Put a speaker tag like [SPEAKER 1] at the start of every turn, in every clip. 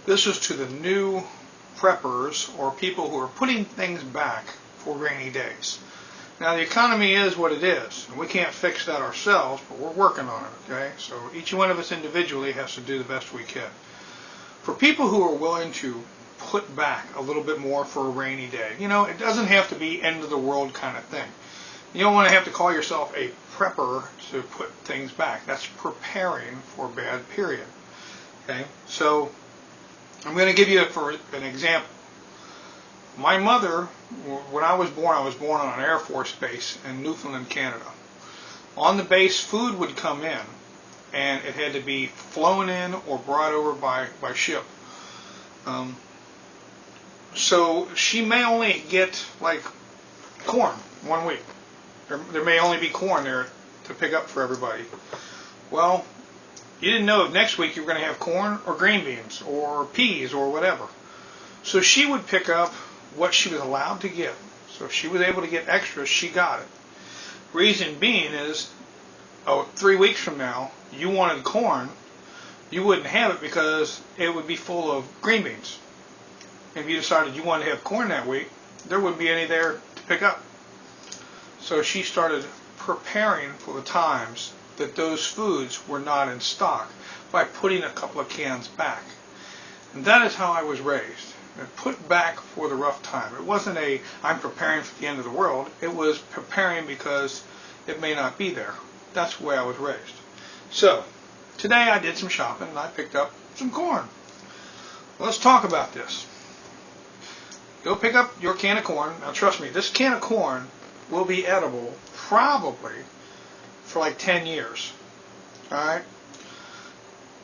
[SPEAKER 1] This is to the new preppers or people who are putting things back for rainy days. Now the economy is what it is, and we can't fix that ourselves, but we're working on it, okay? So each one of us individually has to do the best we can. For people who are willing to put back a little bit more for a rainy day, you know, it doesn't have to be end of the world kind of thing. You don't want to have to call yourself a prepper to put things back. That's preparing for a bad period, okay? So I'm going to give you for an example. My mother, when I was born on an Air Force base in Newfoundland, Canada. On the base, food would come in, and it had to be flown in or brought over by ship. So she may only get like corn 1 week. There may only be corn there to pick up for everybody. Well, you didn't know if next week you were going to have corn or green beans or peas or whatever. So she would pick up what she was allowed to get. So if she was able to get extras, she got it. Reason being is, 3 weeks from now, you wanted corn, you wouldn't have it because it would be full of green beans. If you decided you wanted to have corn that week, there wouldn't be any there to pick up. So she started preparing for the times that those foods were not in stock by putting a couple of cans back. And that is how I was raised. Put back for the rough time. It wasn't I'm preparing for the end of the world. It was preparing because it may not be there. That's the way I was raised. So today I did some shopping and I picked up some corn. Let's talk about this. Go pick up your can of corn. Now trust me, this can of corn will be edible probably for like 10 years. Alright?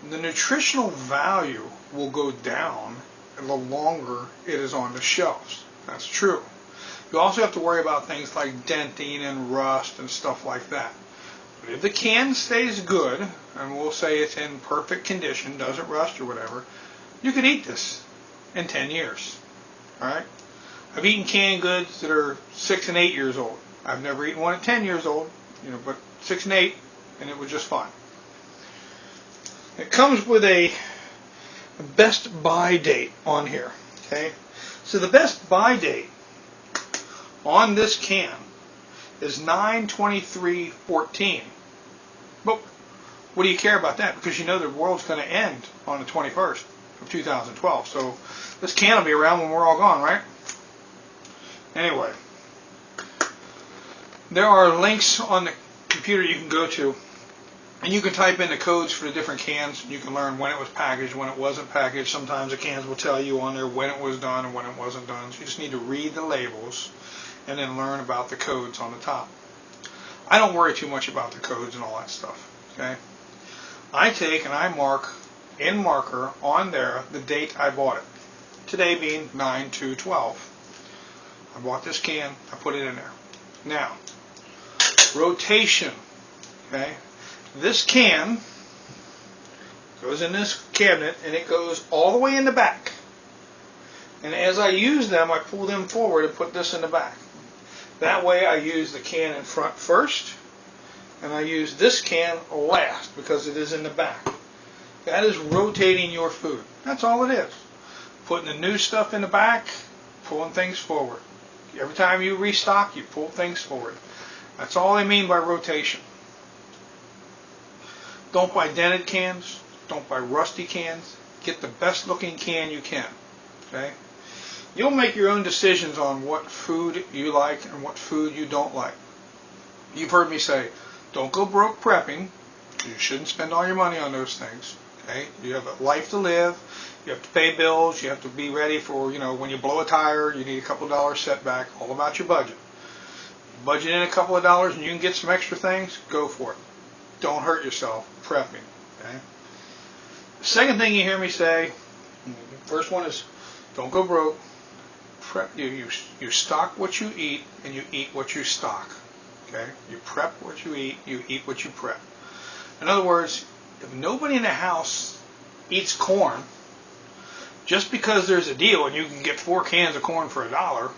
[SPEAKER 1] The nutritional value will go down the longer it is on the shelves. That's true. You also have to worry about things like denting and rust and stuff like that. But if the can stays good, and we'll say it's in perfect condition, doesn't rust or whatever, you can eat this in 10 years. Alright? I've eaten canned goods that are 6 and 8 years old. I've never eaten one at 10 years old, but 6 and 8, and it was just fine. It comes with a best buy date on here. Okay, so the best buy date on this can is 9/23/14. But what do you care about that? Because you know the world's going to end on the 21st of 2012. So this can will be around when we're all gone, right? Anyway, there are links on the computer you can go to. And you can type in the codes for the different cans. You can learn when it was packaged, when it wasn't packaged. Sometimes the cans will tell you on there when it was done and when it wasn't done. So you just need to read the labels and then learn about the codes on the top. I don't worry too much about the codes and all that stuff. Okay? I take and I mark in marker on there the date I bought it. Today being 9/2/12. I bought this can. I put it in there. Now, rotation. Okay? This can goes in this cabinet and it goes all the way in the back. And as I use them, I pull them forward and put this in the back. That way I use the can in front first and I use this can last because it is in the back. That is rotating your food. That's all it is. Putting the new stuff in the back, pulling things forward. Every time you restock, you pull things forward. That's all I mean by rotation. Don't buy dented cans. Don't buy rusty cans. Get the best looking can you can. Okay? You'll make your own decisions on what food you like and what food you don't like. You've heard me say, don't go broke prepping. You shouldn't spend all your money on those things. Okay? You have a life to live. You have to pay bills. You have to be ready for, when you blow a tire, you need a couple of dollars setback. All about your budget. Budget in a couple of dollars and you can get some extra things, go for it. Don't hurt yourself prepping. Okay? The second thing you hear me say, first one is don't go broke. Prep. You stock what you eat and you eat what you stock. Okay? You prep what you eat what you prep. In other words, if nobody in the house eats corn, just because there's a deal and you can get 4 cans of corn for $1,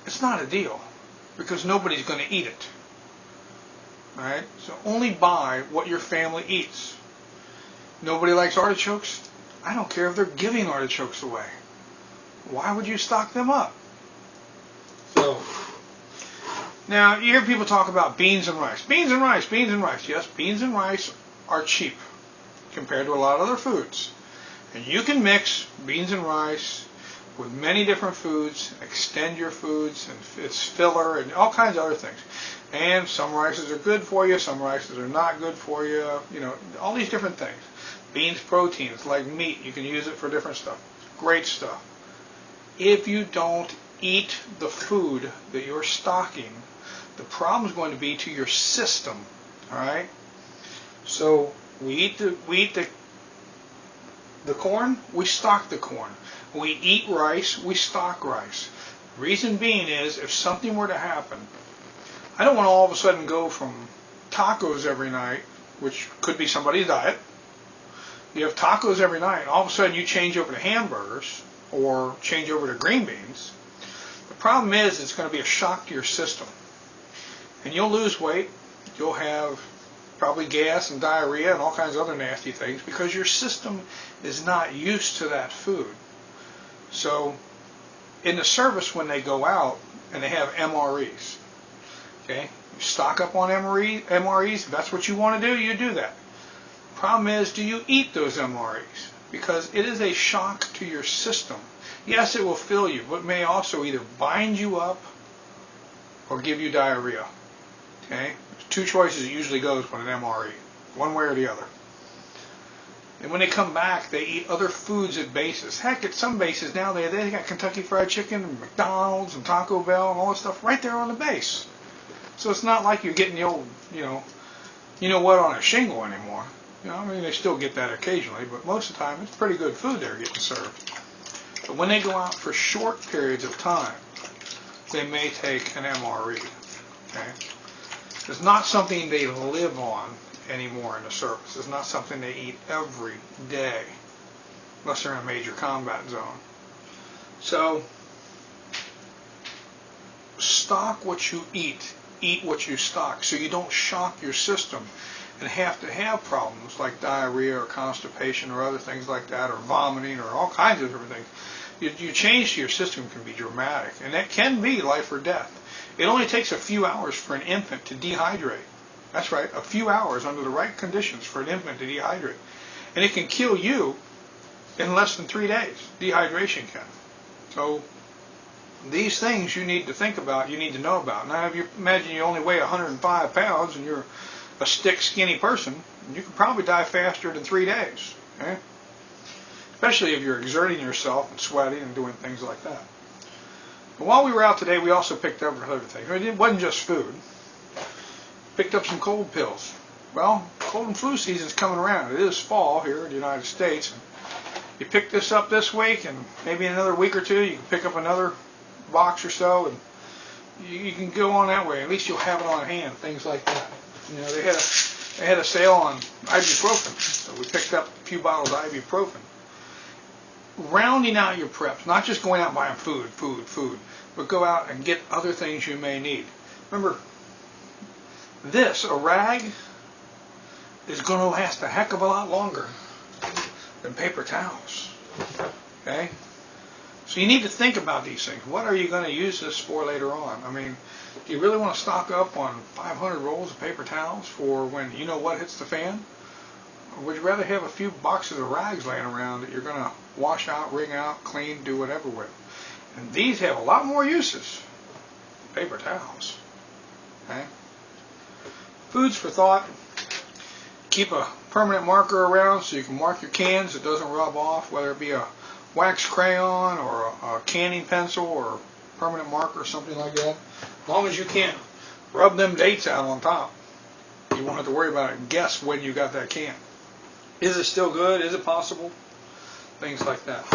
[SPEAKER 1] it's not a deal because nobody's going to eat it. Alright? So only buy what your family eats. Nobody likes artichokes? I don't care if they're giving artichokes away. Why would you stock them up? So, now you hear people talk about beans and rice. Beans and rice, beans and rice. Yes, beans and rice are cheap compared to a lot of other foods. And you can mix beans and rice with many different foods, extend your foods, and it's filler and all kinds of other things. And some rices are good for you, some rices are not good for you, you know, all these different things. Beans, proteins, like meat, you can use it for different stuff. Great stuff. If you don't eat the food that you're stocking, the problem is going to be to your system, all right? So we eat the corn, we stock the corn. We eat rice, we stock rice. Reason being is, if something were to happen, I don't want to all of a sudden go from tacos every night, which could be somebody's diet. You have tacos every night, and all of a sudden you change over to hamburgers or change over to green beans. The problem is it's going to be a shock to your system. And you'll lose weight, you'll have probably gas and diarrhea and all kinds of other nasty things because your system is not used to that food. So in the service when they go out and they have MREs, okay, you stock up on MREs, if that's what you want to do, you do that. Problem is, do you eat those MREs? Because it is a shock to your system. Yes, it will fill you, but it may also either bind you up or give you diarrhea. Okay? There's two choices it usually goes with an MRE, one way or the other. And when they come back, they eat other foods at bases. Heck, at some bases now, they got Kentucky Fried Chicken, and McDonald's, and Taco Bell, and all this stuff right there on the base. So it's not like you're getting the old, you know what on a shingle anymore. You know, I mean, they still get that occasionally, but most of the time, it's pretty good food they're getting served. But when they go out for short periods of time, they may take an MRE. Okay? It's not something they live on anymore in the service. It's not something they eat every day, unless they're in a major combat zone. So, stock what you eat what you stock, so you don't shock your system and have to have problems like diarrhea or constipation or other things like that, or vomiting or all kinds of different things. Your change to your system can be dramatic, and that can be life or death. It only takes a few hours for an infant to dehydrate. That's right, a few hours under the right conditions for an infant to dehydrate. And it can kill you in less than 3 days. Dehydration can. So these things you need to think about, you need to know about. Now, if you imagine you only weigh 105 pounds and you're a stick, skinny person, you could probably die faster than 3 days. Okay? Especially if you're exerting yourself and sweating and doing things like that. But while we were out today, we also picked up other things. It wasn't just food. Picked up some cold pills. Well, cold and flu season's coming around. It is fall here in the United States. And you pick this up this week, and maybe in another week or two, you can pick up another box or so, and you can go on that way. At least you'll have it on hand, things like that. You know, they had a sale on ibuprofen, so we picked up a few bottles of ibuprofen. Rounding out your preps, not just going out and buying food, but go out and get other things you may need. Remember, a rag is going to last a heck of a lot longer than paper towels. Okay? So you need to think about these things. What are you going to use this for later on? I mean, do you really want to stock up on 500 rolls of paper towels for when you know what hits the fan? Or would you rather have a few boxes of rags laying around that you're going to wash out, wring out, clean, do whatever with? And these have a lot more uses than paper towels. Okay? Foods for thought. Keep a permanent marker around so you can mark your cans. It doesn't rub off, whether it be a wax crayon or a canning pencil or a permanent marker or something like that. As long as you can't rub them dates out on top, you won't have to worry about it and guess when you got that can. Is it still good? Is it possible? Things like that.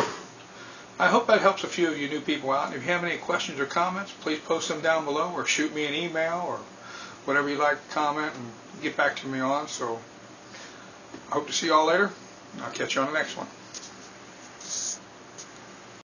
[SPEAKER 1] I hope that helps a few of you new people out. And if you have any questions or comments, please post them down below or shoot me an email or whatever you'd like to comment and get back to me on. So I hope to see you all later. I'll catch you on the next one.